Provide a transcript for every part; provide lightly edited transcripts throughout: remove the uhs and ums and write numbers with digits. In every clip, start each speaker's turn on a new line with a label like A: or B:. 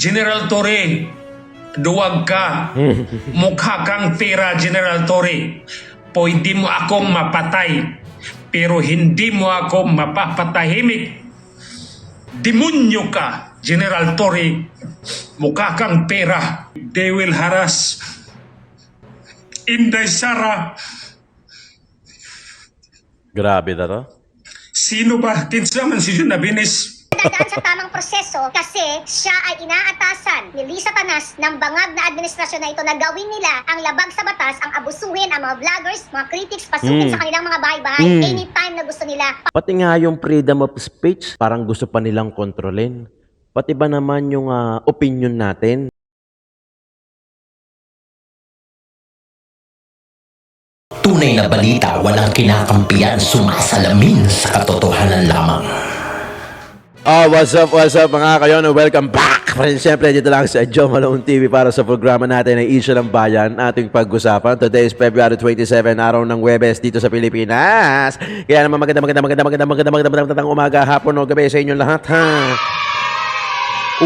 A: General Torre, duwag ka. Mukha kang pera, General Torre. Pwede mo akong mapatay, pero hindi mo ako mapapatahimik. Demonyo ka, General Torre. Mukha kang pera. They will harass Inday Sara.
B: Grabe na to.
A: Sino ba? Kinsa man si Jun Abinis?
C: Dadaan sa tamang proseso kasi siya ay inaatasan ni Lisa Panas ng bangag na administrasyon na ito na gawin nila ang labag sa batas, ang abusuhin ang mga vloggers, mga critics, pasukin sa kanilang mga bahay-bahay anytime na gusto nila.
B: Pati nga yung freedom of speech, parang gusto pa nilang kontrolin. Pati ba naman yung opinion natin?
D: Tunay na balita, walang kinakampiyan, sumasalamin sa katotohanan lamang.
B: What's up mga kayon? Welcome back! Siyempre, dito lang sa Joe Malone TV para sa programa natin ay Isyu ng Bayan, ating pag-usapan. Today is February 27, araw ng Huwebes dito sa Pilipinas. Kaya naman magandang umaga, hapon o gabi sa inyong lahat, ha?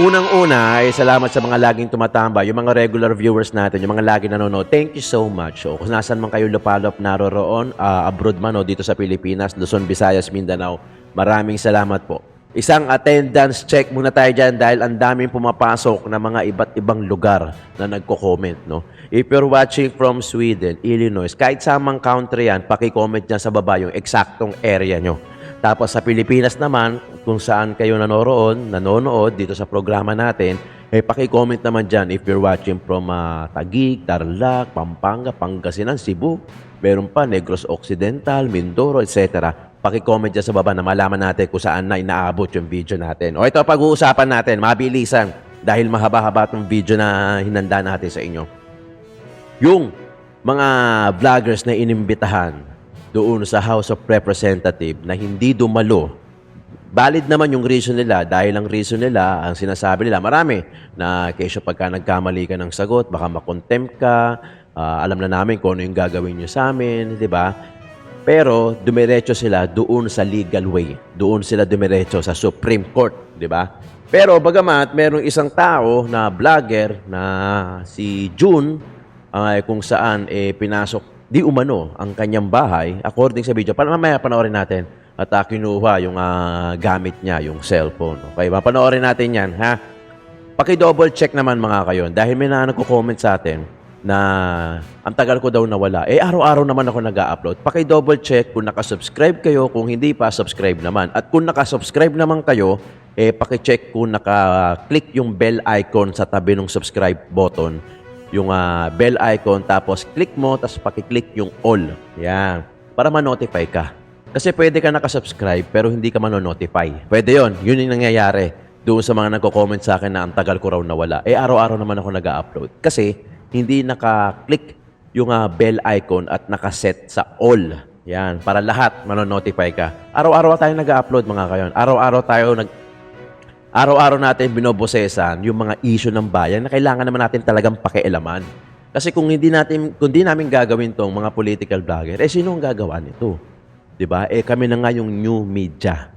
B: Unang-una ay salamat sa mga laging tumatamba, yung mga regular viewers natin, yung mga laging nanonood. Thank you so much. O, kung nasan man kayo lupalop naroroon, abroad man o dito sa Pilipinas, Luzon, Visayas, Mindanao, maraming salamat po. Isang attendance check muna tayo dyan dahil ang daming pumapasok na mga iba't ibang lugar na nagko-comment, no? If you're watching from Sweden, Illinois, kahit sa amang country yan, paki-comment dyan sa baba yung eksaktong area nyo. Tapos sa Pilipinas naman, kung saan kayo nanonood dito sa programa natin, paki-comment naman dyan if you're watching from Taguig, Tarlac, Pampanga, Pangasinan, Cebu, meron pa Negros Occidental, Mindoro, etc. Paki-comment dyan sa baba na malaman natin kung saan na inaabot yung video natin. O ito, pag-uusapan natin, mabilisan, dahil mahaba-haba itong video na hinanda natin sa inyo. Yung mga vloggers na inimbitahan doon sa House of Representatives na hindi dumalo, valid naman yung reason nila dahil ang reason nila, ang sinasabi nila, marami na kesyo pagka nagkamali ka ng sagot, baka makontempt ka, alam na namin kung ano yung gagawin nyo sa amin, di ba? Pero dumiretso sila doon sa legal way. Doon sila dumiretso sa Supreme Court, di ba? Pero bagamat merong isang tao na vlogger na si June, kung saan pinasok di umano ang kanyang bahay, according sa video, mamaya panoorin natin at kinuha yung gamit niya, yung cellphone. Okay, mapanoorin natin yan, ha? Paki-double check naman mga kayon dahil may nagko-comment sa atin na ang tagal ko daw nawala. Araw-araw naman ako nag-upload. Paki-double check kung nakasubscribe kayo, kung hindi pa, subscribe naman. At kung nakasubscribe naman kayo, paki-check kung naka-click yung bell icon sa tabi ng subscribe button, yung bell icon, tapos click mo, tapos paki-click yung all. Yan. Para ma-notify ka. Kasi pwede ka nakasubscribe pero hindi ka ma-notify. Pwede yon. Yun yung nangyayari doon sa mga nagko-comment sa akin na ang tagal ko raw nawala. Araw-araw naman ako nag-upload. Kasi hindi naka-click yung bell icon at nakaset sa all. Yan. Para lahat ma-notify ka. Araw-araw tayo nag-upload mga kayon. Araw-araw natin binobosesan yung mga issue ng bayan na kailangan naman natin talagang pakialaman. Kasi kung hindi namin gagawin tong mga political vlogger, sino ang gagawa nito? 'Di ba? Kami na nga yung new media.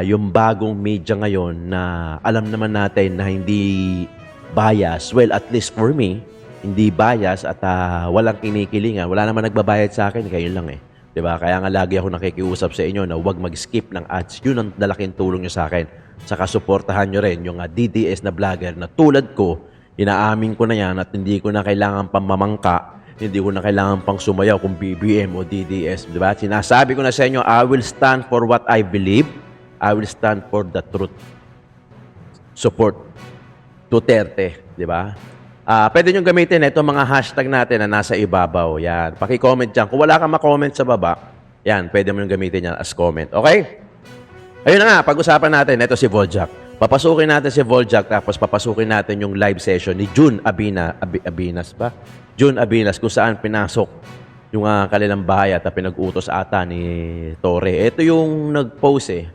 B: Yung bagong media ngayon na alam naman natin na hindi bias. Well, at least for me, hindi bias at walang kinikilingan. Wala naman nagbabayad sa akin, kayo lang 'Di ba? Kaya nga lagi ako nakikiusap sa inyo na huwag mag-skip ng ads. Yun ang dalaking tulong nyo sa akin. Saka suportahan nyo rin yung DDS na vlogger na tulad ko, inaamin ko na yan at hindi ko na kailangan pang mamangka, hindi ko na kailangan pang sumayaw kung BBM o DDS. Diba? Sinasabi ko na sa inyo, I will stand for what I believe. I will stand for the truth. Support Duterte. Diba? Pwede nyo gamitin itong mga hashtag natin na nasa ibabaw. Yan. Paki-comment dyan. Kung wala kang ma-comment sa baba, yan, pwede mo nyo gamitin yan as comment. Okay? Ayun na nga, pag-usapan natin, ito si Voljack. Papasukin natin si Voljack, tapos papasukin natin yung live session ni June Abinas ba? June Abinas, kung saan pinasok yung kanilang bahay at pinag-utos ata ni Torre. Ito yung nag-post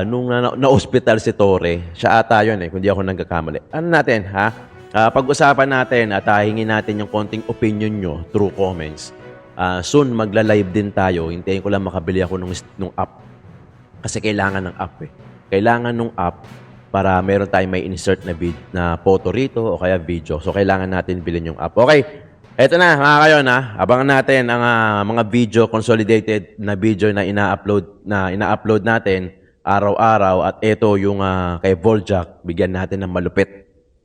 B: nung na-hospital si Torre. Siya ata yun kung di ako nagkakamali. Ano natin, ha? Pag-usapan natin at hingin natin yung konting opinion nyo through comments. Soon, magla-live din tayo. Hintayin ko lang makabili ako nung app. Kasi kailangan ng app Kailangan ng app para meron tayong may insert na photo rito o kaya video. So, kailangan natin bilhin yung app. Okay, eto na mga kayon ha. Abangan natin ang mga video, consolidated na video na ina-upload natin araw-araw. At ito yung kay Voljack, bigyan natin ng malupit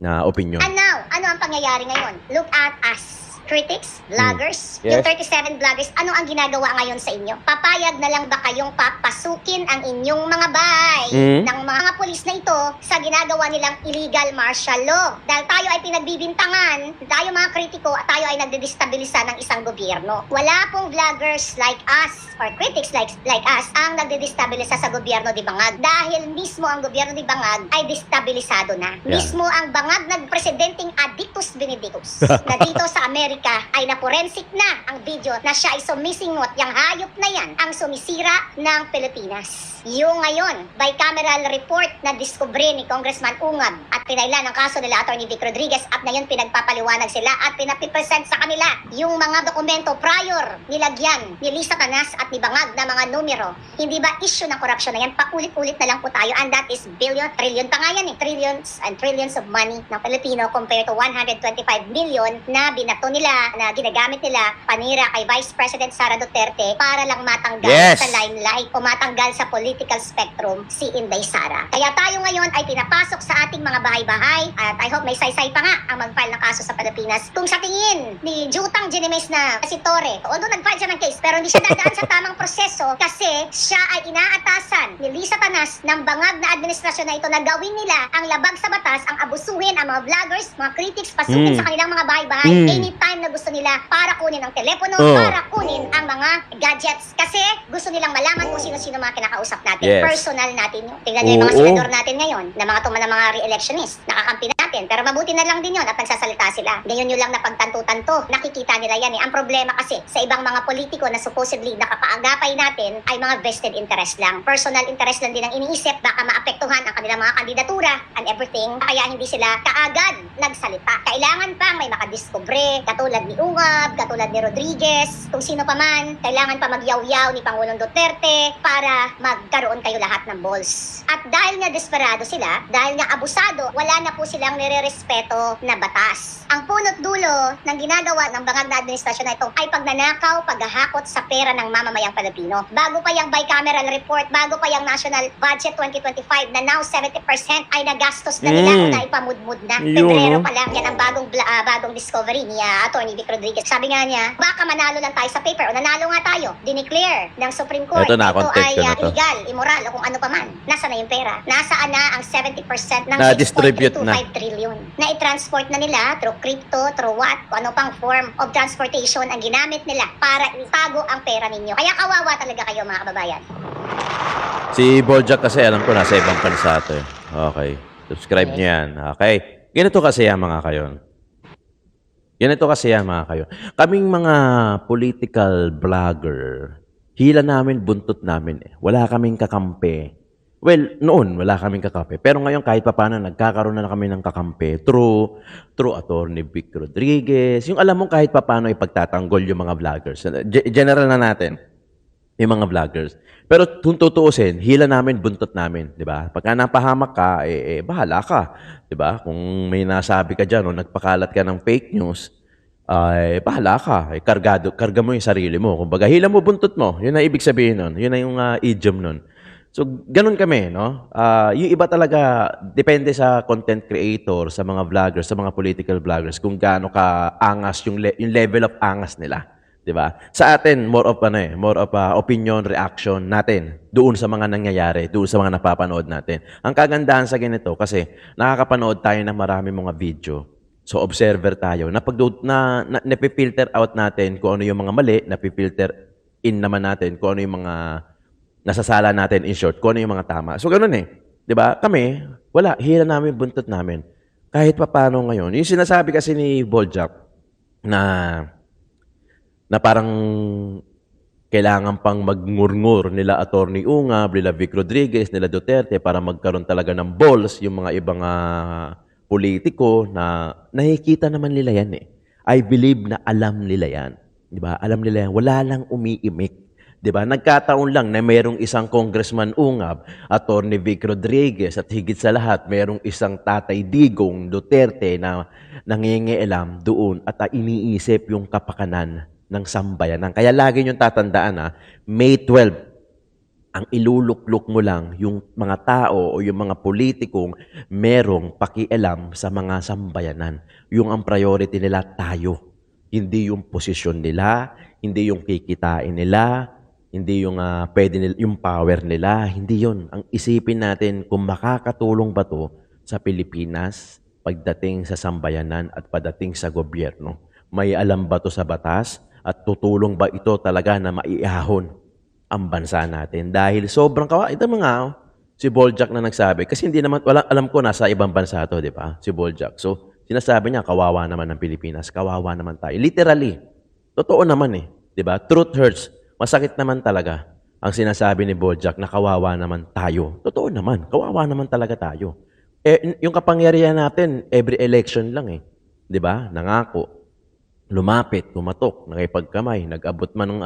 B: na opinion.
C: And now, ano ang pangyayari ngayon? Look at us. Critics, vloggers,
B: Yes.
C: yung 37 vloggers, ano ang ginagawa ngayon sa inyo? Papayag na lang ba kayong papasukin ang inyong mga bahay ng mga pulis na ito sa ginagawa nilang illegal martial law? Dahil tayo ay pinagbibintangan, tayo mga kritiko, tayo ay nagdedestabilisa ng isang gobyerno. Wala pong vloggers like us or critics like us ang nagdedestabilisa sa gobyerno di Bangag. Dahil mismo ang gobyerno di Bangag ay destabilisado na.
B: Yeah.
C: Mismo ang Bangag nagpresidenteng Addictus Benedictus na dito sa Amerika ay naporensik na ang video na siya ay sumisingot, yung hayop na yan ang sumisira ng Pilipinas. Yung ngayon, bicameral report na diskubre ni Congressman Ungab at pinailan ang kaso nila Atty. Vic Rodriguez at ngayon pinagpapaliwanag sila at pinapipresent sa kanila yung mga dokumento prior nilagyan ni Lisa Tanas at ni Bangag na mga numero. Hindi ba issue ng korupsyon na yan? Paulit-ulit na lang po tayo and that is trillion pa nga yan eh. Trillions and trillions of money ng Pilipino compared to 125 million na binato nila, na ginagamit nila panira kay Vice President Sara Duterte para lang matanggal
B: Yes.
C: sa limelight o matanggal sa political spectrum si Inday Sara. Kaya tayo ngayon ay pinapasok sa ating mga bahay-bahay at I hope may saysay pa nga ang mag-file ng kaso sa Pilipinas. Kung sa tingin ni Jutang Ginemes na si Torre, although nag-file siya ng case pero hindi siya dadaan sa tamang proseso kasi siya ay inaatasan ni Lisa Tanas ng bangag na administrasyon na ito na gawin nila ang labag sa batas, ang abusuhin ang mga vloggers, mga critics, pasukin sa kanilang mga bahay-bahay anytime na gusto nila para kunin ang telepono, para kunin ang mga gadgets. Kasi gusto nilang malaman kung sino-sino mga kinakausap natin.
B: Yes.
C: Personal natin yun. Tingnan nyo yung mga
B: Oo.
C: senador natin ngayon na mga mga re-electionist. Nakakampi natin. Pero mabuti na lang din yun at nagsasalita sila. Ngayon nyo lang napagtanto-tanto. Nakikita nila yan eh. Ang problema kasi sa ibang mga politiko na supposedly nakapaagapay natin ay mga vested interest lang. Personal interest lang din ang iniisip. Baka maapektuhan ang kanilang mga kandidatura and everything. Kaya hindi sila kaagad nagsalita. Kailangan pang may makadiskubre katulad ni Ungab, katulad ni Rodriguez, kung sino pa man. Kailangan pa magyaw-yaw ni Pangulong Duterte para magkaroon kayo lahat ng balls. At dahil nga desperado sila, dahil nga abusado, wala na po silang nire-respeto na batas. Ang punot dulo ng ginagawa ng bangag na administrasyon na ito ay pagnanakaw, paghahakot sa pera ng mamamayang Pilipino. Bago pa yung bicameral report, bago pa yung National Budget 2025 na now 70% ay nagastos na nila o na ipamudmud na.
B: Yun,
C: Pebrero
B: no?
C: pa lang yan ang bagong discovery ni Atty. Vic Rodriguez. Sabi nga niya, baka manalo lang tayo sa paper o nanalo nga tayo. Dineclare ng Supreme Court
B: Ito na,
C: ito
B: context
C: ay
B: ko na to.
C: illegal, immoral o kung ano pa man. Nasaan na yung pera? Nasaan na ang 70% ng
B: Na-distribute
C: 6.325
B: na.
C: trillion na i-transport na nila through crypto, through what, kung ano pang form of transportation ang ginamit nila para itago ang pera ninyo. Kaya kawawa talaga kayo mga kababayan.
B: Si Bojack kasi alam ko nasa ibang bansa to eh. Okay. Subscribe niyo yan. Okay. Ganito kasi yan mga kayon. Ganito kasi yan mga kayon. Kaming mga political vlogger, hila namin, buntot namin eh. Wala kaming kakampi. Well, noon wala kaming kakampi. Pero ngayon kahit papaano nagkakaroon na kami ng kakampi through Atty. Vic Rodriguez. Yung alam mo kahit papaano ipagtatanggol yung mga vloggers. General na natin. Yung mga vloggers. Pero kung tutuusin, hila namin, buntot namin, 'di ba? Pagka napahamak ka, bahala ka, 'di ba? Kung may nasabi ka diyan o nagpakalat ka ng fake news, ay bahala ka. Karga mo yung sarili mo. Kumbaga, hila mo, buntot mo. 'Yun ang ibig sabihin nun. 'Yun na yung idiom nun. So, ganun kami, no? Yung iba talaga, depende sa content creator, sa mga vloggers, sa mga political vloggers, kung gaano ka angas yung level of angas nila. 'Di ba? Sa atin, more of opinion, reaction natin doon sa mga nangyayari, doon sa mga napapanood natin. Ang kagandahan sa ganito kasi nakakapanood tayo ng marami mga video. So observer tayo. Napipilter out natin kung ano yung mga mali, napipilter in naman natin kung ano yung mga nasasala natin in short, kung ano yung mga tama. So ganun eh. 'Di ba? Kami, wala, hila namin, buntot namin. Kahit papaano ngayon. Yung sinasabi kasi ni Bojack na parang kailangan pang magngur-ngur nila Atty. Ungab, nila Vic Rodriguez, nila Duterte para magkaroon talaga ng balls yung mga ibang politiko na nakikita naman nila yan eh. I believe na alam nila yan. Di ba? Alam nila yan. Wala lang umiimik 'Di ba? Nagkataon lang na mayroong isang Congressman Ungab, Attorney Vic Rodriguez, at higit sa lahat, mayroong isang Tatay Digong Duterte na nangingialam doon at iniisip yung kapakanan ng sambayanan. Kaya lagi niyong tatandaan, May 12, ang iluluklok mo lang yung mga tao o yung mga politikong merong pakialam sa mga sambayanan. Yung ang priority nila tayo. Hindi yung posisyon nila, hindi yung kikitain nila, hindi yung pwede nila, yung power nila, hindi yun. Ang isipin natin kung makakatulong ba to sa Pilipinas pagdating sa sambayanan at pagdating sa gobyerno. May alam ba to sa batas at tutulong ba ito talaga na maiahon ang bansa natin? Dahil sobrang ito mga si Boljak na nagsabi, kasi hindi naman, alam ko nasa ibang bansa to, di ba? Si Boljak. So, sinasabi niya, kawawa naman ng Pilipinas, kawawa naman tayo. Literally, totoo naman di ba? Truth hurts. Masakit naman talaga ang sinasabi ni Boljak na kawawa naman tayo. Totoo naman, kawawa naman talaga tayo. Yung kapangyarihan natin, every election lang di ba? Nangako, lumapit, tumatok, nakipagkamay, nag-abot man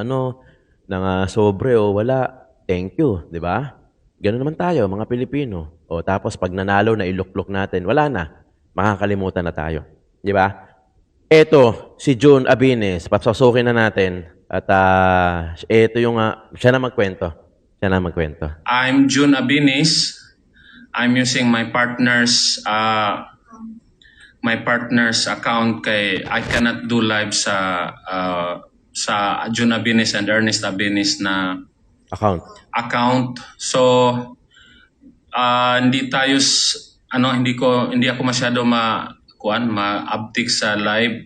B: ng sobre o wala, thank you, di ba? Ganoon naman tayo, mga Pilipino. O tapos pag nanalo na iluklok natin, wala na. Makakalimutan na tayo. Di ba? Eto, si June Abines, papasukin na natin. At eto yung, siya na magkwento.
A: I'm June Abinis. I'm using my partner's account kay I cannot do live sa June Abinis and Ernest Abinis na account. So hindi ako masyado ma-uptick sa live.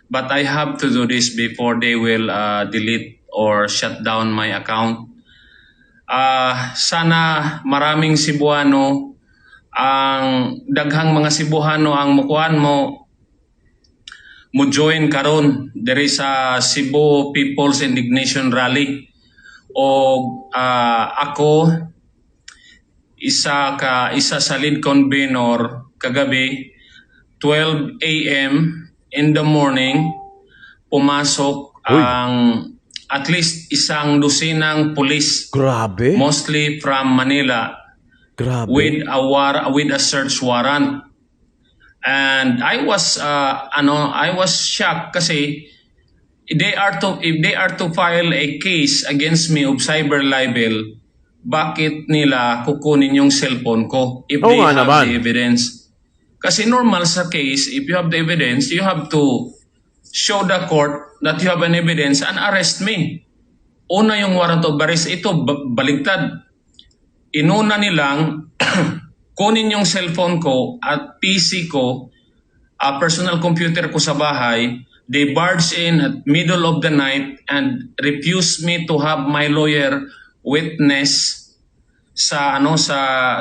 A: But I have to do this before they will delete or shut down my account. Sana maraming Cebuano, ang daghang mga Cebuano ang mukuan mo join karon diri sa Cebu People's Indignation Rally. O ako isa sa lead convener kagabi 12 a.m. in the morning, pumasok ang at least isang dosinang pulis.
B: Grabe.
A: Mostly from Manila.
B: Grabe.
A: With a search warrant. And I was shocked kasi if they are to file a case against me of cyber libel, bakit nila kukunin yung cellphone ko if they have the evidence? Kasi normal sa case, if you have the evidence, you have to show the court that you have an evidence and arrest me. Una yung warrant of arrest, ito baligtad. Inuna nilang kunin yung cellphone ko at PC ko, personal computer ko sa bahay. They barged in at middle of the night and refused me to have my lawyer witness sa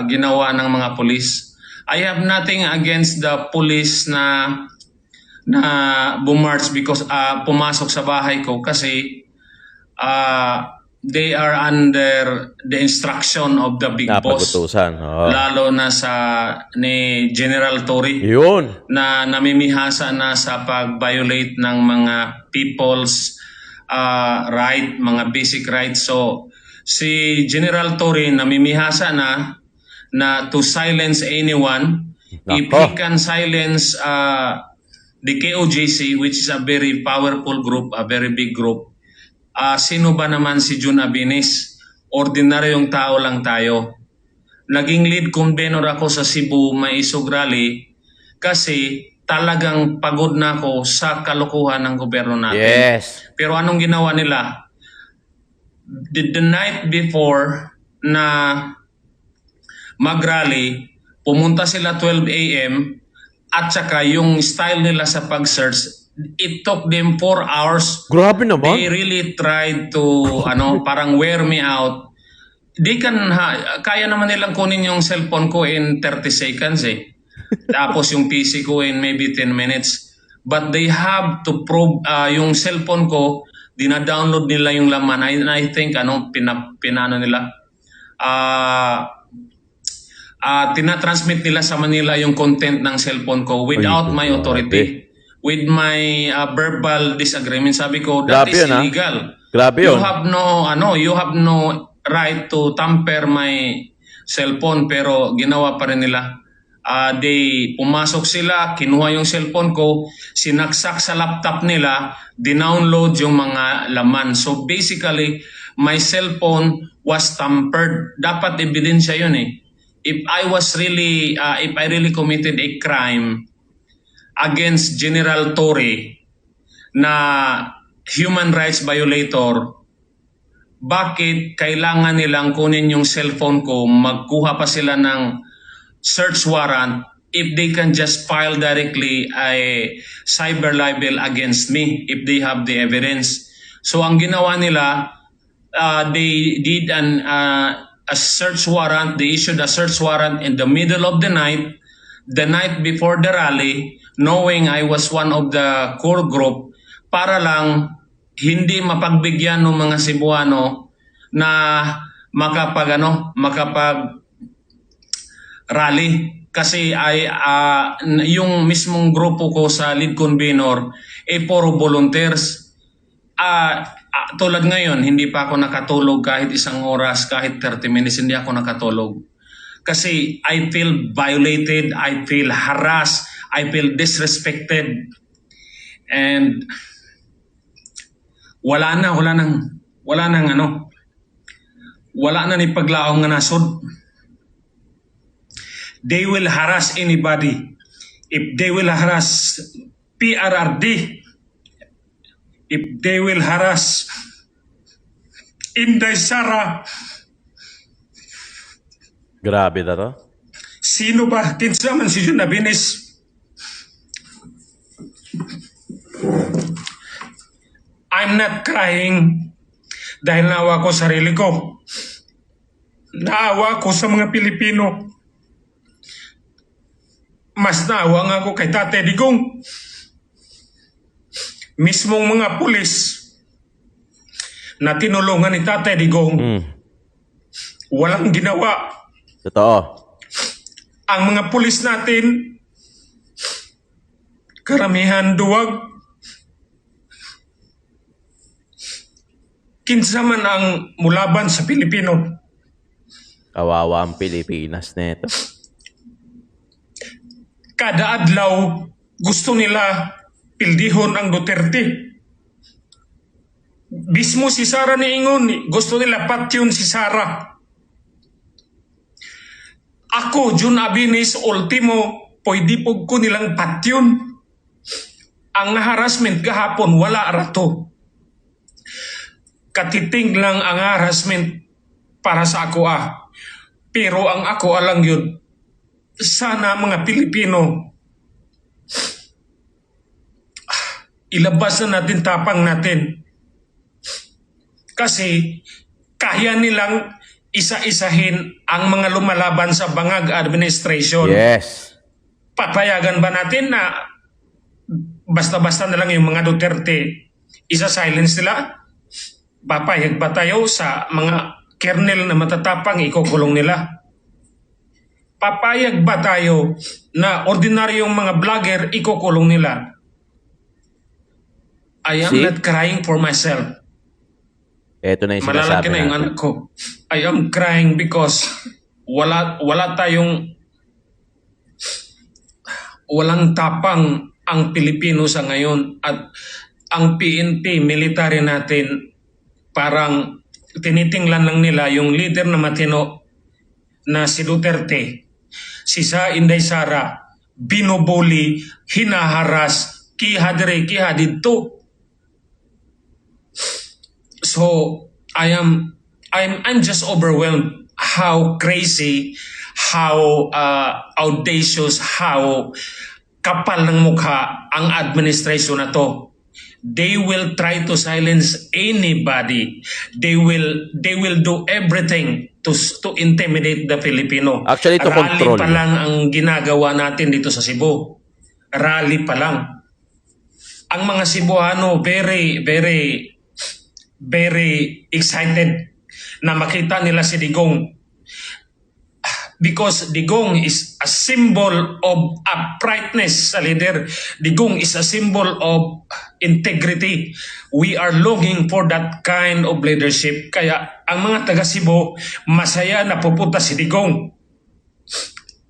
A: ginawa ng mga pulis. I have nothing against the police na bumarch because pumasok sa bahay ko kasi they are under the instruction of the big boss. Lalo na ni General Torre.
B: Yun.
A: Na namimihasa na sa pag-violate ng mga people's right, mga basic rights. So, si General Torre namimihasa na to silence anyone. If he can silence the KOJC, which is a very powerful group, a very big group, sino ba naman si June Abinis? Ordinaryong tao lang tayo. Naging lead convener ako sa Cebu Maisog Rally kasi talagang pagod na ako sa kalokohan ng gobyerno natin.
B: Yes.
A: Pero anong ginawa nila? The night before na mag-rally, pumunta sila 12 a.m. at saka yung style nila sa pag-search, it took them 4 hours.
B: Grabe naman.
A: They really tried to parang wear me out. Kaya naman nilang kunin yung cellphone ko in 30 seconds Tapos yung PC ko in maybe 10 minutes. But they have to prove yung cellphone ko, dina-download nila yung laman. I think pinano nila. Tinatransmit nila sa Manila yung content ng cellphone ko without my authority. With my verbal disagreement, sabi ko, that is illegal.
B: Grabe
A: You
B: yun.
A: you have no right to tamper my cellphone, pero ginawa pa rin nila. Pumasok sila, kinuha yung cellphone ko, sinaksak sa laptop nila, dinownload yung mga laman. So basically, my cellphone was tampered. Dapat ebidensya yun eh. If I really committed a crime against General Torre na human rights violator, bakit kailangan nilang kunin yung cellphone ko, magkuha pa sila ng search warrant if they can just file directly a cyber libel against me if they have the evidence. So ang ginawa nila, they did a search warrant. They issued a search warrant in the middle of the night before the rally, knowing I was one of the core group, para lang hindi mapagbigyan ng mga Cebuano na makapag rally, kasi yung mismong grupo ko sa lead convener puro volunteers. Tulad ngayon, hindi pa ako nakatulog kahit isang oras, kahit 30 minutes hindi ako nakatulog. Kasi I feel violated, I feel harassed, I feel disrespected. And wala na ni paglaong nga nasod. They will harass anybody. If they will harass PRRD, if they will harass Inday Sara,
B: Grabe na to.
A: sino ba? Kinsa man si Jun Abinis. I'm not crying dahil naawa ko sarili ko. Naawa ko sa mga Pilipino. Mas naawa nga ako kay Tate Digong. Mismong mga pulis na tinulungan ni Tate Digong, walang ginawa.
B: Totoo.
A: Ang mga pulis natin, karamihan duwag. Kinsa man ang mulaban sa Pilipino.
B: Kawawa ang Pilipinas neto.
A: Kada adlaw, gusto nila pildihon ang Duterte. Mismo si Sara niingon, gusto nila patyon si Sara. Ako, Jun Abinis, ultimo, pwede po ko nilang patyon. Ang harassment kahapon, wala rato. Katiting lang ang harassment para sa ako Pero ang ako alang yun, sana mga Pilipino, ilabas na natin tapang natin. Kasi kaya nilang isa-isahin ang mga lumalaban sa bangag administration.
B: Yes.
A: Papayagan ba natin na basta-basta na lang yung mga Duterte isa-silence nila? Papayag ba tayo sa mga kernel na matatapang ikukulong nila? Papayag ba tayo na ordinaryong mga vlogger ikukulong nila? I am not crying for myself.
B: Ito na yung
A: Malalaki
B: sinasabi
A: na yung
B: natin.
A: anak ko. I am crying because walang tapang ang Pilipino sa ngayon, at ang PNP, military natin, parang tinitinglan lang nila yung leader na matino na si Duterte. Si Inday Sara, binubuli, hinaharas, kihadre, kihadito. So I'm just overwhelmed how crazy, how audacious, how kapal ng mukha ang administration na to. They will try to silence anybody. They will do everything to intimidate the Filipino.
B: Actually, to
A: Rally
B: control.
A: pa lang ang ginagawa natin dito sa Cebu. Rally pa lang. Ang mga Cebuano very, very, very excited na makita nila si Digong. Because Digong is a symbol of uprightness sa leader. Digong is a symbol of integrity. We are longing for that kind of leadership. Kaya ang mga taga Cebu, masaya na pupunta si Digong.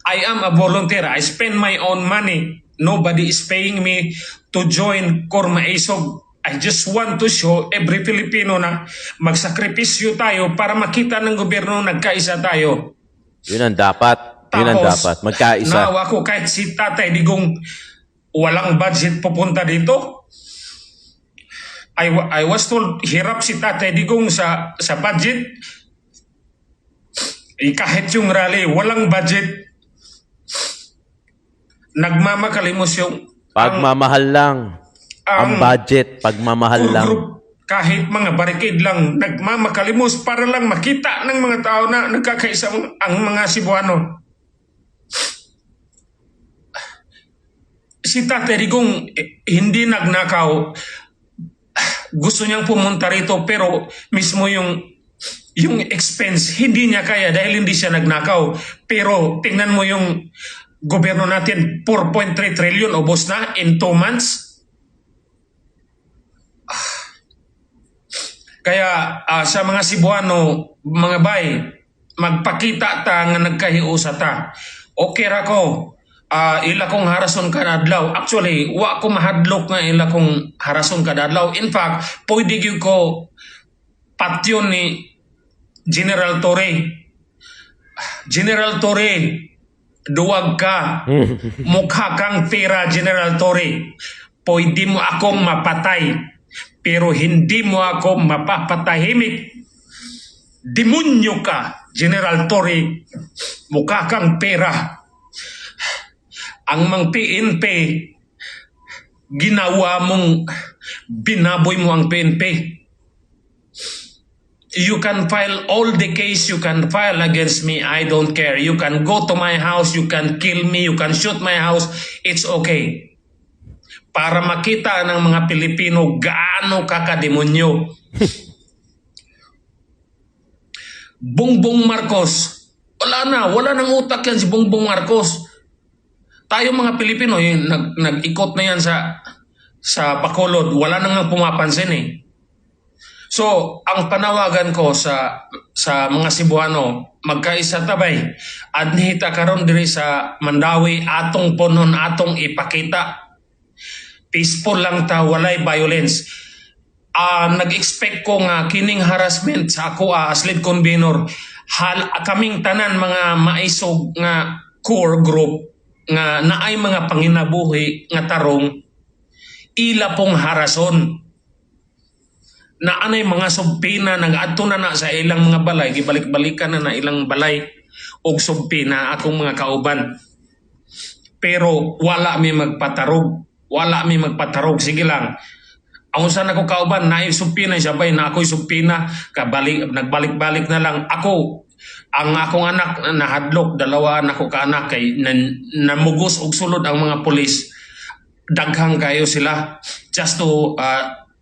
A: I am a volunteer. I spend my own money. Nobody is paying me to join Korma Isog. I just want to show every Filipino na magsakripisyo tayo para makita ng gobyerno nagkaisa tayo.
B: Yun ang dapat. Yun ang dapat. Magkaisa.
A: Naawa ko kahit si Tatay Digong walang budget pupunta dito. I was told hirap si Tatay Digong sa budget. Kahit yung rally, walang budget. Nagmamakalimos yung
B: Pagmamahal lang. Ang budget, pagmamahal lang.
A: group, kahit mga barricade lang, nagmamakalimos para lang makita ng mga tao na nagkakaisa ang mga Cebuano. Si Tatay Digong hindi nagnakaw. Gusto niyang pumunta rito pero mismo yung expense hindi niya kaya dahil hindi siya nagnakaw. Pero tingnan mo yung gobyerno natin, 4.3 trillion ubos na in 2 months. Kaya sa mga Cebuano, mga bay, magpakita ta nga nagkahiusa ta. Okay ra ko. Ila kong harason kadadlaw. Actually, wa ko mahadlok nga ila kong harason kadadlaw. In fact, pwede gyud ko patyon ni General Torre. General Torre, duwag ka. Mukha kang pera, General Torre. Pwede mo akong mapatay. Pero hindi mo ako mapapatahimik. Demonyo ka, General Torre. Mukha kang pera. Ang mga PNP, ginawa mong binaboy mo ang PNP. You can file all the case you can file against me. I don't care. You can go to my house. You can kill me. You can shoot my house. It's okay. Para makita ng mga Pilipino gaano kakademonyo. Bongbong Marcos. Wala nang utak yan si Bongbong Marcos. Tayo mga Pilipino, nag-ikot na yan sa Bacolod. Wala nang pumapansin eh. So, ang panawagan ko sa mga Cebuano, magkaisa tabay. Adnihita karon diri sa Mandawi, atong punon, atong ipakita. Peaceful lang ta, walay violence. Nag-expect ko nga kining harassment sa ako as lead convener, kaming tanan mga maisog nga core group nga naay mga panginabuhi nga tarong ila pong harason na anay mga subpina nag-adto na sa ilang mga balay, gibalik-balikan na ilang balay og subpina akong mga kauban. Pero wala mi magpatarog. Sige lang. Ang usan ako kauban, naisupina sabay na ako'y supina, nagbalik-balik na lang. Ang akong anak nahadlok, 2 anak ko kaanak kay namugos og sulod ang mga pulis. Daghang kayo sila just to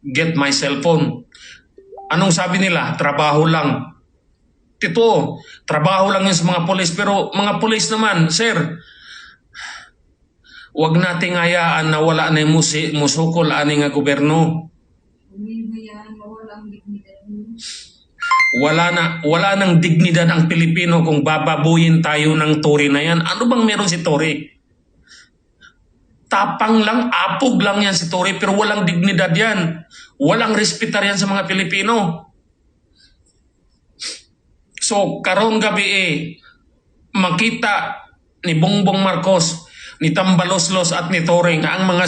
A: get my cellphone. Anong sabi nila? Trabaho lang. Tito, trabaho lang yun sa mga pulis. Pero mga pulis naman, sir, wag nating hayaan na wala na musukol ani nga gobyerno. Wala nang dignidad ang Pilipino kung bababuyin tayo ng Tory na yan. Ano bang meron si Tory? Tapang lang, apog lang yan si Tory, pero walang dignidad yan. Walang respetar yan sa mga Pilipino. So, karong gabi makita ni Bongbong Marcos, ni Tambaloslos at ni Tory nga ang mga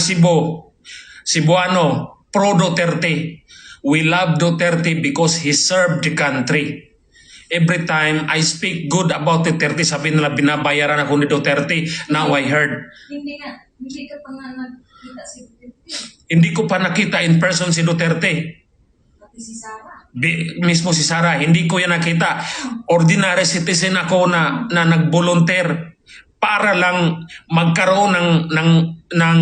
A: Cebuano, pro-Duterte. We love Duterte because he served the country. Every time I speak good about Duterte, sabi nila binabayaran ako ni Duterte. Now I heard.
E: Hindi ka pa nga nakita si Duterte.
A: Hindi ko pa nakita in person si Duterte.
E: Pati si Sara.
A: Mismo si Sara, hindi ko yan nakita. Ordinary citizen ako na nag-volunteer para lang magkaroon ng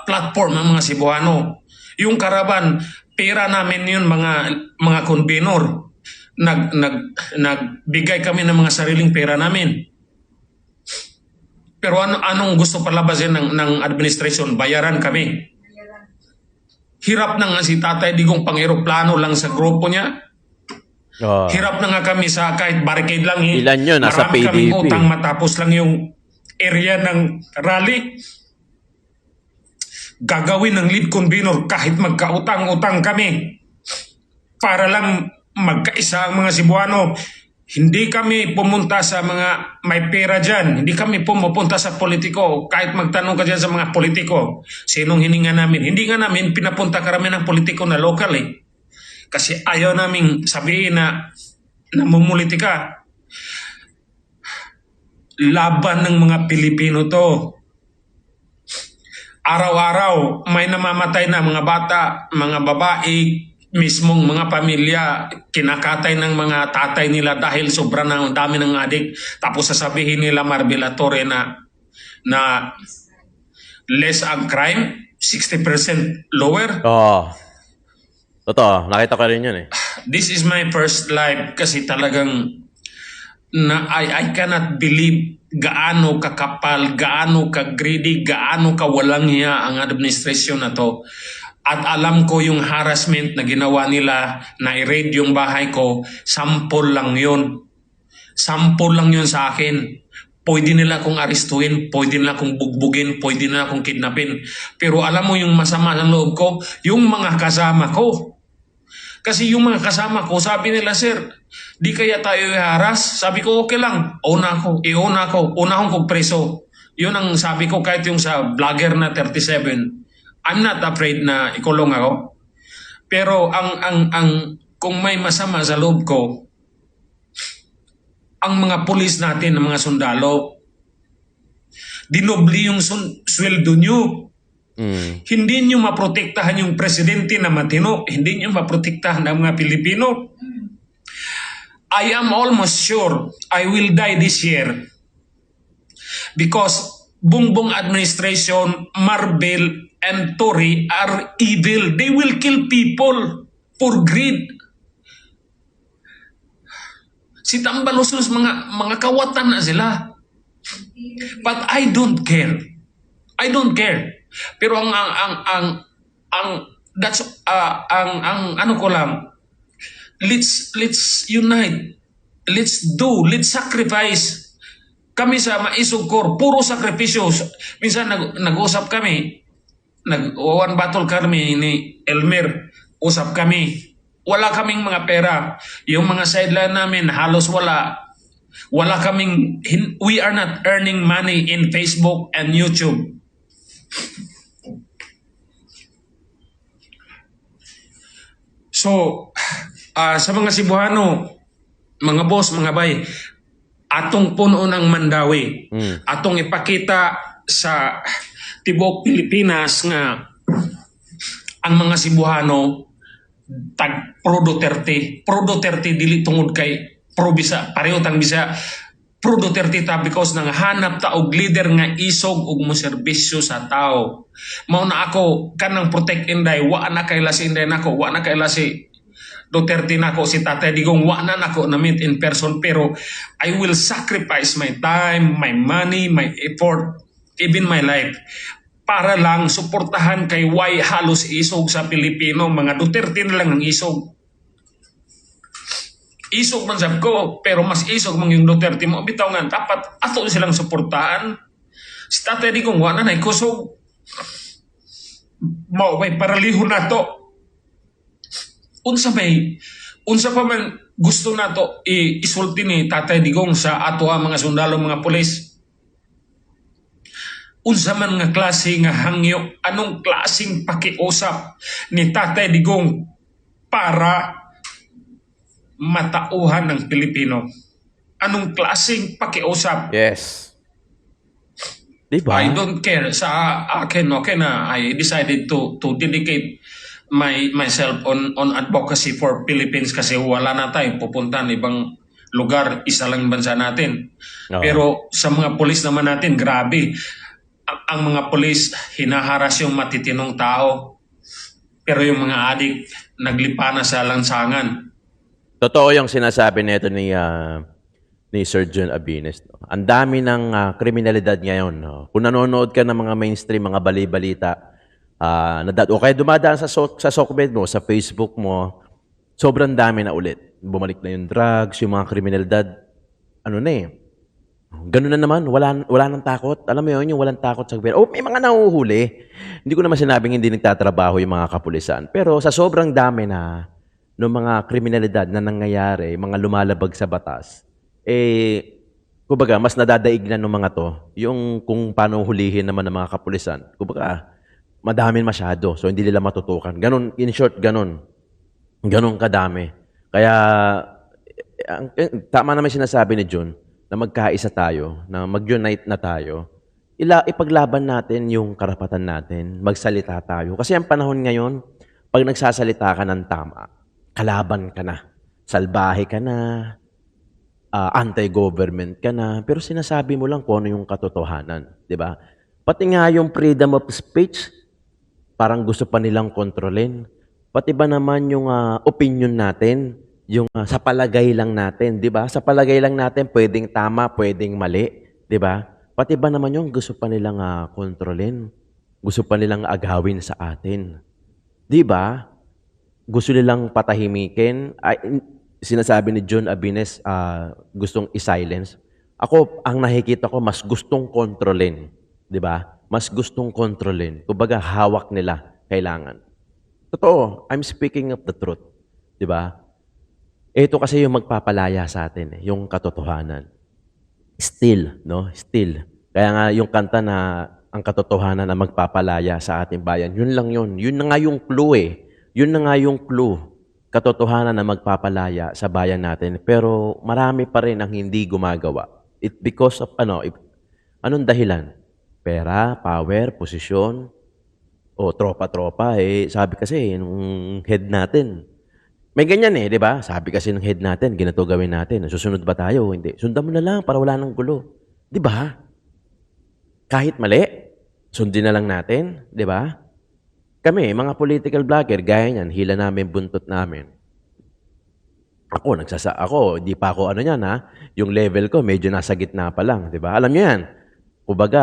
A: platform ng mga Cebuano. Yung karaban, pera namin yun mga convenor. Nagbigay kami ng mga sariling pera namin. Pero anong gusto palabasin ng administration? Bayaran kami. Hirap na nga si Tatay Digong pang-eroplano lang sa grupo niya.
B: Oh.
A: Hirap na nga kami sa kahit barricade lang.
B: Ilan yun? Nasa
A: Marami kaming
B: PDP.
A: utang matapos lang yung area ng rally. Gagawin ng lead convener kahit magkautang-utang kami para lang magkaisa ang mga Cebuano. Hindi kami pumunta sa mga may pera dyan. Hindi kami pumupunta sa politiko. Kahit magtanong ka dyan sa mga politiko, sinong hininga namin? Hindi nga namin pinapunta karami ng politiko na local eh. Kasi ayaw namin sabihin na namumulitika. Laban ng mga Pilipino to. Araw-araw may namamatay na mga bata, mga babae, mismong mga pamilya, kinakatay ng mga tatay nila dahil sobrang dami ng adik. Tapos sasabihin nila Marbelatore na less ang crime, 60% lower.
B: Oh. Totoo, nakita ko rin yun eh.
A: This is my first live kasi talagang I cannot believe gaano kakapal, gaano ka-greedy, gaano kawalang hiya ang administrasyon na to. At alam ko yung harassment na ginawa nila na i-raid yung bahay ko, sample lang yun. Sample lang yun sa akin. Pwede nila akong arestuin, pwede nila akong bugbugin, pwede nila akong kidnapin. Pero alam mo yung masama ng loob ko, yung mga kasama ko. Kasi yung mga kasama ko, sabi nila, sir, di kaya tayo iharas? Sabi ko, okay lang, una akong kong preso. Yun ang sabi ko kahit yung sa vlogger na 37. I'm not afraid na ikulong ako. Pero kung may masama sa loob ko, ang mga pulis natin, ang mga sundalo, dinobli yung sweldo nyo. Hindi nyo maprotektahan yung presidente na matino. Hindi nyo maprotektahan ang mga Pilipino. I am almost sure I will die this year because Bongbong administration, Marbel, and Tory are evil. They will kill people for greed. Si Tambalusos, mga kawatan na sila. But I don't care. I don't care. Pero ang ano ko lang, let's unite. Let's sacrifice. Kami sa Maisog Corps, puro sakripisyo. Minsan nag-usap kami, one battle kami ni Elmer, usap kami. Wala kaming mga pera. Yung mga sideline namin, halos wala. Wala kaming, we are not earning money in Facebook and YouTube. So, sa mga Cebuano, mga boss, mga bay, atong puno ng Mandawi, atong ipakita sa tibuok Pilipinas nga ang mga Cebuano tag pro Duterte dili tungod kay pro Bisa, pareho tang Bisa, pro Duterte ta because nang hanap ta og leader nga isog og moserbisyo sa tao. Mao na ako kanang protect inday, wa na kay lasi inday nako, wa na kay lasi Duterte nako, si Tatay Digong wa na nako na meet in person, pero I will sacrifice my time, my money, my effort, even my life para lang suportahan kay why halos isog sa Pilipino. Mga Duterte na lang ang isog. Isog man sab ko, pero mas isog man yung Duterte mo. Bitaw nga, dapat ato silang suportahan. Si Tatay Digong wa na kusog. Mao may paralihon na to. Unsa pa man gusto nato isulti ni Tatay Digong sa ato ang mga sundalo, mga pulis. Unsa man nga klase nga hangyo, anong klaseng pakiusap ni Tatay Digong para matauhan ng Pilipino? Anong klaseng pakiusap?
B: Yes. Diba?
A: I don't care. Sa akin, okay na, I decided to dedicate myself on advocacy for Philippines kasi wala na tayo pupuntahan ibang lugar, isa lang bansa natin.
B: Oo.
A: Pero sa mga pulis naman natin, grabe. Ang mga pulis, hinaharas yung matitinong tao. Pero yung mga adik, naglipa na sa lansangan.
B: Totoo yung sinasabi nito ni ni Sir John Abines. No? Ang dami ng kriminalidad ngayon. No? Kung nanonood ka ng mga mainstream, mga bali-balita, o kaya dumadaan sa Sokmed mo, sa Facebook mo, sobrang dami na ulit. Bumalik na yung drugs, yung mga kriminalidad. Ano na eh. Ganun na naman, wala nang takot. Alam mo yun, yung walang takot sa gobyerno. Oh, may mga nahuhuli. Hindi ko naman sinabing hindi nagtatrabaho yung mga kapulisan. Pero sa sobrang dami na ng mga kriminalidad na nangyayari, mga lumalabag sa batas, kumbaga, mas nadadaignan ng mga to, yung kung paano hulihin naman ng mga kapulisan. Kumbaga, madamin masyado. So, hindi nila matutukan. Ganun, in short, ganun. Ganun kadami. Kaya, tama naman sinasabi ni John, na magkaisa tayo, na mag-unite na tayo, ipaglaban natin yung karapatan natin, magsalita tayo. Kasi ang panahon ngayon, pag nagsasalita ka ng tama, kalaban ka na, salbahe ka na, anti-government ka na, pero sinasabi mo lang kung ano yung katotohanan, di ba? Pati nga yung freedom of speech, parang gusto pa nilang kontrolin. Pati ba naman yung opinion natin, yung sa palagay lang natin, di ba? Sa palagay lang natin, pwedeng tama, pwedeng mali, di ba? Pati ba naman yung gusto pa nilang kontrolin? Gusto pa nilang agawin sa atin. Di ba? Gusto nilang patahimikin. Sinasabi ni John Abines, gustong i-silence. Ako, ang nakikita ko, mas gustong kontrolin. Di ba? Mas gustong kontrolin. Kumbaga, hawak nila. Kailangan. Totoo, I'm speaking of the truth. Di ba? Ito kasi yung magpapalaya sa atin, yung katotohanan. Still, no? Still. Kaya nga yung kanta na ang katotohanan na magpapalaya sa ating bayan, yun lang yun. Yun na nga yung clue eh. Yun na nga yung clue. Katotohanan na magpapalaya sa bayan natin. Pero marami pa rin ang hindi gumagawa. It because of anong dahilan? Pera, power, posisyon, o tropa-tropa. Sabi kasi, nung head natin, may ganyan di ba? Sabi kasi ng head natin, ginato gawin natin. Susunod ba tayo? Hindi. Sundan mo na lang para wala nang gulo. Di ba? Kahit mali, sundin na lang natin. Di ba? Kami, mga political vlogger, gaya niyan, hila namin, buntot namin. Ako, di pa ako yung level ko, medyo nasa gitna pa lang. Di ba? Alam niyo yan. Kumbaga,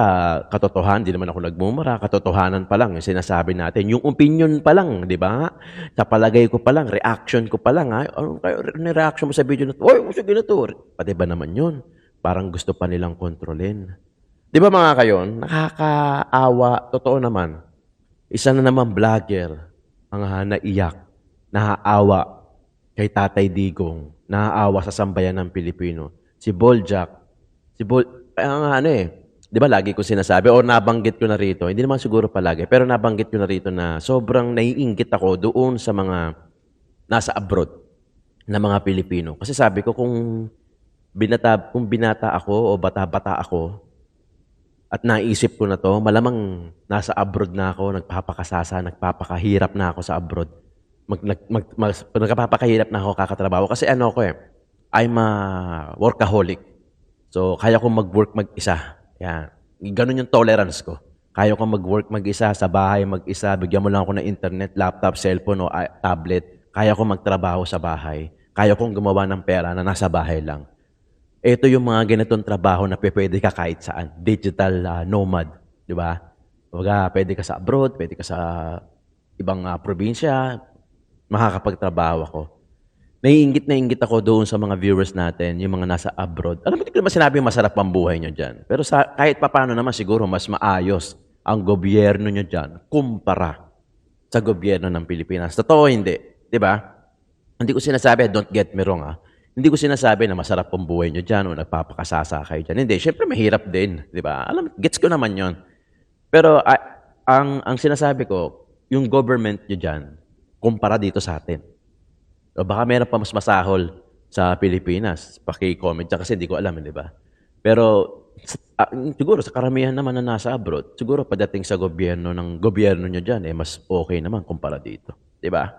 B: katotohanan, di naman ako nagmumura, katotohanan pa lang yung sinasabi natin. Yung opinion pa lang, di ba? Sa palagay ko pa lang, reaction ko pa lang, ano kayo reaction mo sa video na to? Oy, sige na to. Pati ba naman yun? Parang gusto pa nilang kontrolin. Di ba mga kayon? Nakakaawa, totoo naman. Isa na naman vlogger, ang naiyak, naaawa kay Tatay Digong, naaawa sa sambayan ng Pilipino. Si Boljak, di ba lagi ko sinasabi, o nabanggit ko na rito, hindi naman siguro palagi, pero nabanggit ko na rito na sobrang naiinggit ako doon sa mga nasa abroad na mga Pilipino. Kasi sabi ko, kung binata ako o bata-bata ako, at naisip ko na to, malamang nasa abroad na ako, nagpapakasasa, nagpapakahirap na ako sa abroad. Nagpapakahirap na ako kakatrabaho. Kasi I'm a workaholic. So, kaya kong mag-work mag-isa. Yan. Ganun yung tolerance ko. Kaya kong mag-work mag-isa, sa bahay mag-isa, bigyan mo lang ako ng internet, laptop, cellphone o tablet. Kaya kong magtrabaho sa bahay. Kaya kong gumawa ng pera na nasa bahay lang. Ito yung mga ganitong trabaho na pwede ka kahit saan. Digital nomad. Di ba? Pwede ka sa abroad, pwede ka sa ibang probinsya. Makakapagtrabaho ako. Naiinggit ako doon sa mga viewers natin, yung mga nasa abroad. Alam mo, hindi ko naman sinabi masarap ang buhay nyo dyan. Pero kahit papano naman siguro, mas maayos ang gobyerno nyo dyan kumpara sa gobyerno ng Pilipinas. Totoo, hindi. Di ba? Hindi ko sinasabi, don't get me wrong Hindi ko sinasabi na masarap ang buhay nyo dyan o nagpapakasasa kayo dyan. Hindi, syempre mahirap din. Di ba? Gets ko naman yon. Pero ang sinasabi ko, yung government nyo dyan, kumpara dito sa atin. O baka meron pa mas masahol sa Pilipinas. Paki-comment dyan kasi hindi ko alam, di ba? Pero siguro sa karamihan naman na nasa abroad, siguro pagdating sa gobyerno nyo dyan, mas okay naman kumpara dito. Di ba?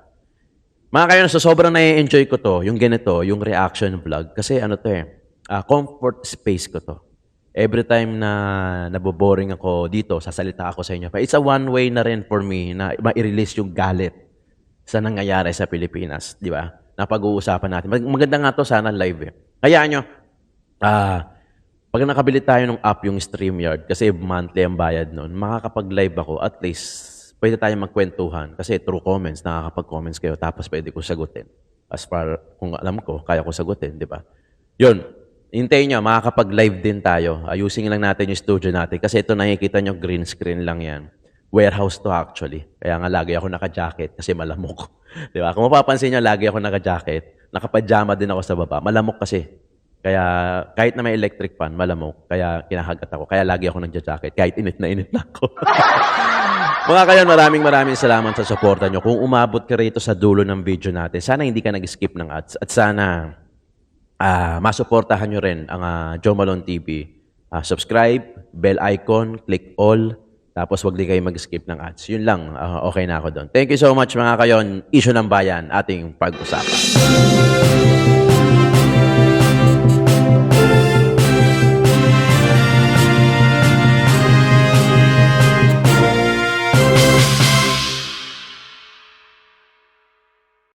B: Mga kayo, sobrang na-enjoy ko to, yung ganito, yung reaction vlog. Kasi comfort space ko to. Every time na naboboring ako dito, sasalita ako sa inyo. It's a one way na rin for me na ma-release yung galit sa nangyayari sa Pilipinas. Di ba? Napag-uusapan natin. Maganda nga to sana live Kaya nyo, Pag nakabili tayo ng app yung StreamYard, kasi monthly ang bayad nun, makakapag-live ako, at least pwede tayo magkwentuhan. Kasi through comments, nakakapag-comments kayo, tapos pwede ko sagutin. As far, kung alam ko, kaya ko sagutin, di ba? Yun, hintayin nyo, makakapag-live din tayo. Ayusin lang natin yung studio natin. Kasi ito nakikita nyo, green screen lang yan. Warehouse to actually. Kaya nga lagi ako naka-jacket kasi malamok. Di ba? Kung mapapansin nyo, lagi ako naka-jacket. Naka-pajama din ako sa baba. Malamok kasi. Kaya kahit na may electric fan, malamok. Kaya kinahagat ako. Kaya lagi ako nagja-jacket. Kahit init na ako. Mga kayon, maraming salamat sa suporta nyo. Kung umabot ka rito sa dulo ng video natin, sana hindi ka nag-skip ng ads. At sana masuportahan nyo rin ang Joe Malone TV. Subscribe, bell icon, click all. Tapos wag din kayo mag-skip ng ads. Yun lang, okay na ako doon. Thank you so much mga kayon. Issue ng bayan, ating pag-usapan.